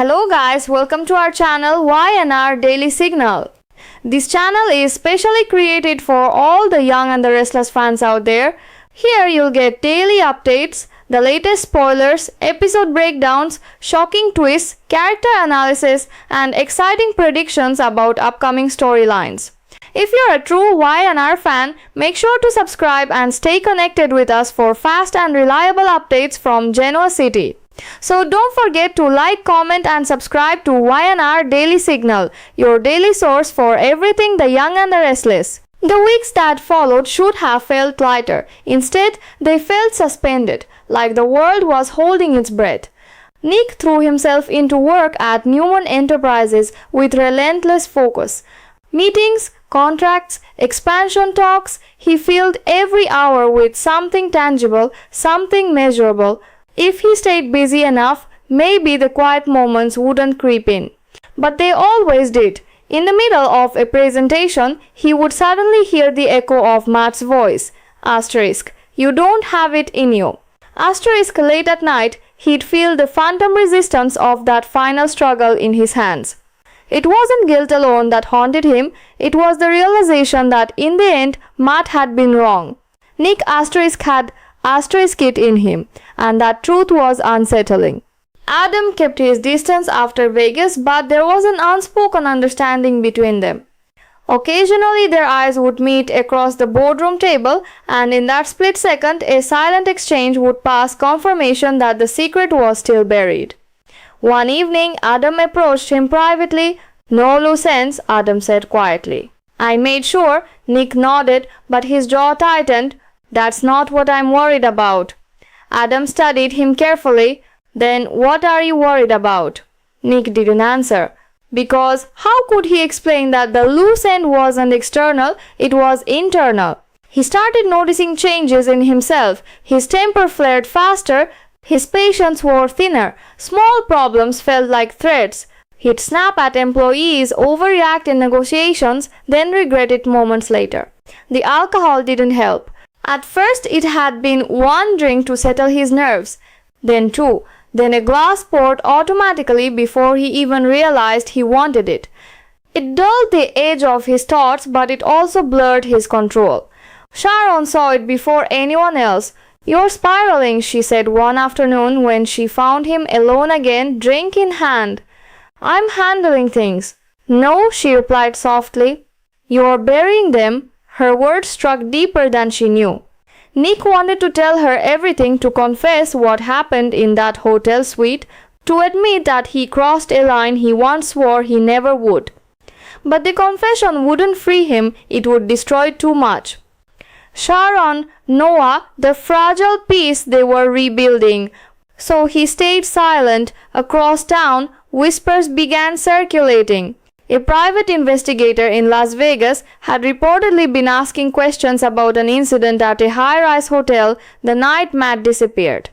Hello guys, welcome to our channel YNR Daily Signal. This channel is specially created for all the young and the restless fans out there. Here you'll get daily updates, the latest spoilers, episode breakdowns, shocking twists, character analysis, and exciting predictions about upcoming storylines. If you're a true YNR fan, make sure to subscribe and stay connected with us for fast and reliable updates from Genoa City. So don't forget to like, comment and subscribe to YNR Daily Signal, your daily source for everything the young and the restless. The weeks that followed should have felt lighter. Instead, they felt suspended, like the world was holding its breath. Nick threw himself into work at Newman Enterprises with relentless focus. Meetings, contracts, expansion talks, he filled every hour with something tangible, something measurable. If he stayed busy enough, maybe the quiet moments wouldn't creep in. But they always did. In the middle of a presentation, he would suddenly hear the echo of Matt's voice. Asterisk, you don't have it in you. Asterisk, late at night, he'd feel the phantom resistance of that final struggle in his hands. It wasn't guilt alone that haunted him, it was the realization that in the end, Matt had been wrong. Nick Asterisk had asterisk it in him, and that truth was unsettling. Adam kept his distance after Vegas, but there was an unspoken understanding between them. Occasionally their eyes would meet across the boardroom table, and in that split second a silent exchange would pass confirmation that the secret was still buried. One evening, Adam approached him privately. No loose ends, Adam said quietly. I made sure. Nick nodded, but his jaw tightened. That's not what I'm worried about. Adam studied him carefully. Then what are you worried about? Nick didn't answer. Because how could he explain that the loose end wasn't external, it was internal? He started noticing changes in himself. His temper flared faster. His patience wore thinner. Small problems felt like threats. He'd snap at employees, overreact in negotiations, then regret it moments later. The alcohol didn't help. At first it had been one drink to settle his nerves, then two, then a glass poured automatically before he even realized he wanted it. It dulled the edge of his thoughts, but it also blurred his control. Sharon saw it before anyone else. You're spiraling, she said one afternoon when she found him alone again, drink in hand. I'm handling things. No, she replied softly. You're burying them. Her words struck deeper than she knew. Nick wanted to tell her everything, to confess what happened in that hotel suite, to admit that he crossed a line he once swore he never would. But the confession wouldn't free him, it would destroy too much. Sharon, Noah, the fragile piece they were rebuilding. So he stayed silent. Across town, whispers began circulating. A private investigator in Las Vegas had reportedly been asking questions about an incident at a high-rise hotel the night Matt disappeared.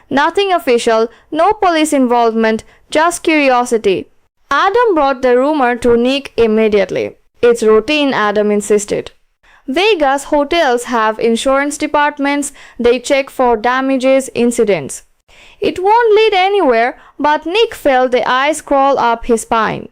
Nothing official, no police involvement, just curiosity. Adam brought the rumor to Nick immediately. It's routine, Adam insisted. Vegas hotels have insurance departments, they check for damages, incidents. It won't lead anywhere, but Nick felt the ice crawl up his spine.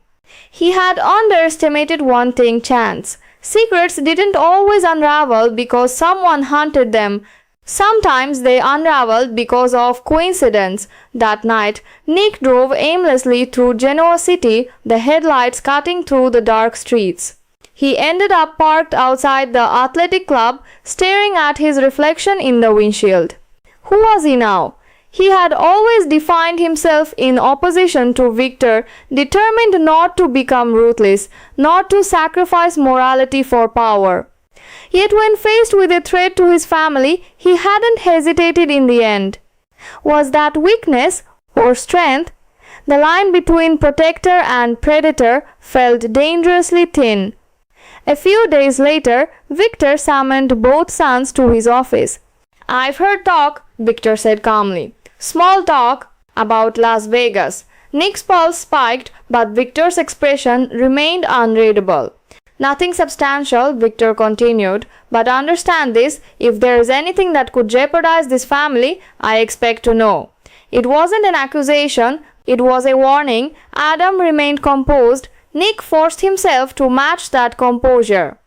He had underestimated one thing, chance. Secrets didn't always unravel because someone hunted them. Sometimes they unraveled because of coincidence. That night, Nick drove aimlessly through Genoa City, the headlights cutting through the dark streets. He ended up parked outside the athletic club, staring at his reflection in the windshield. Who was he now? He had always defined himself in opposition to Victor, determined not to become ruthless, not to sacrifice morality for power. Yet when faced with a threat to his family, he hadn't hesitated in the end. Was that weakness or strength? The line between protector and predator felt dangerously thin. A few days later, Victor summoned both sons to his office. I've heard talk, Victor said calmly. Small talk about Las Vegas. Nick's pulse spiked, but Victor's expression remained unreadable. Nothing substantial, Victor continued, but understand this, if there is anything that could jeopardize this family, I expect to know. It wasn't an accusation, It was a warning. Adam remained composed. Nick forced himself to match that composure.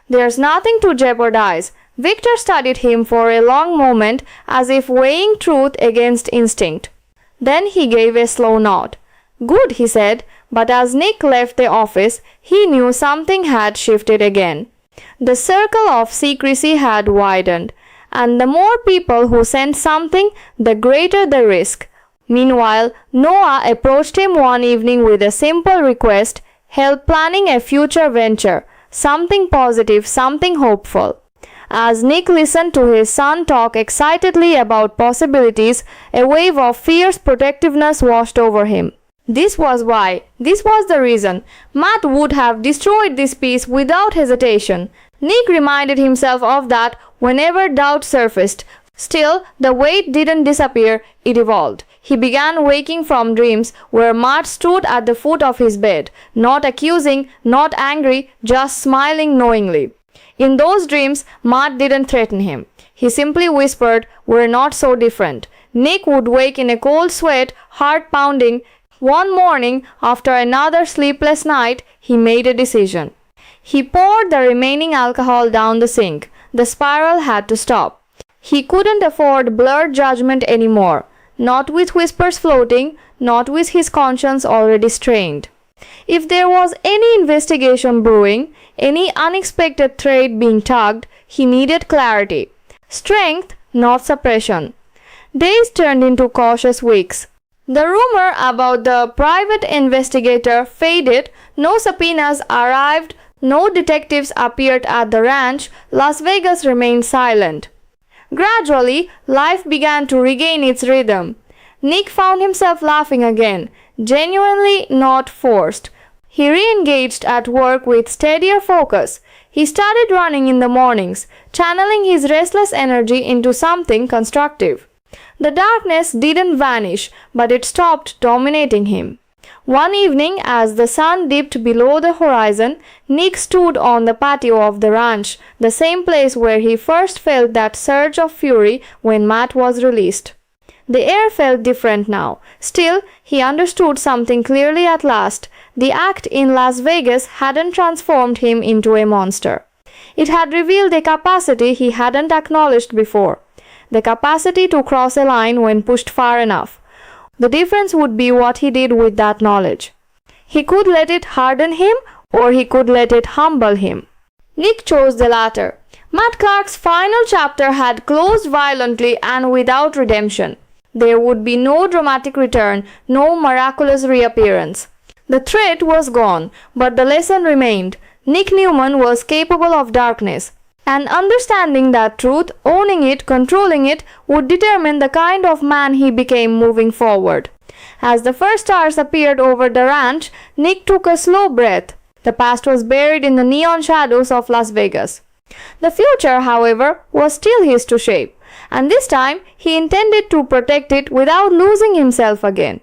"There's nothing to jeopardize." Victor studied him for a long moment, as if weighing truth against instinct. Then he gave a slow nod. "Good," he said, but as Nick left the office, he knew something had shifted again. The circle of secrecy had widened, and the more people who sent something, the greater the risk. Meanwhile, Noah approached him one evening with a simple request: help planning a future venture, something positive, something hopeful. As Nick listened to his son talk excitedly about possibilities, a wave of fierce protectiveness washed over him. This was why. This was the reason. Matt would have destroyed this piece without hesitation. Nick reminded himself of that whenever doubt surfaced. Still, the weight didn't disappear, it evolved. He began waking from dreams where Matt stood at the foot of his bed, not accusing, not angry, just smiling knowingly. In those dreams, Matt didn't threaten him. He simply whispered, "We're not so different." Nick would wake in a cold sweat, heart pounding. One morning, after another sleepless night, he made a decision. He poured the remaining alcohol down the sink. The spiral had to stop. He couldn't afford blurred judgment anymore. Not with whispers floating, not with his conscience already strained. If there was any investigation brewing, any unexpected thread being tugged, he needed clarity. Strength, not suppression. Days turned into cautious weeks. The rumor about the private investigator faded, no subpoenas arrived, no detectives appeared at the ranch. Las Vegas remained silent. Gradually, life began to regain its rhythm. Nick found himself laughing again, genuinely, not forced. He re-engaged at work with steadier focus. He started running in the mornings, channeling his restless energy into something constructive. The darkness didn't vanish, but it stopped dominating him. One evening, as the sun dipped below the horizon, Nick stood on the patio of the ranch, the same place where he first felt that surge of fury when Matt was released. The air felt different now. Still, he understood something clearly at last. The act in Las Vegas hadn't transformed him into a monster. It had revealed a capacity he hadn't acknowledged before. The capacity to cross a line when pushed far enough. The difference would be what he did with that knowledge. He could let it harden him, or he could let it humble him. Nick chose the latter. Matt Clark's final chapter had closed violently and without redemption. There would be no dramatic return, no miraculous reappearance. The threat was gone, but the lesson remained. Nick Newman was capable of darkness. And understanding that truth, owning it, controlling it, would determine the kind of man he became moving forward. As the first stars appeared over the ranch, Nick took a slow breath. The past was buried in the neon shadows of Las Vegas. The future, however, was still his to shape, and this time he intended to protect it without losing himself again.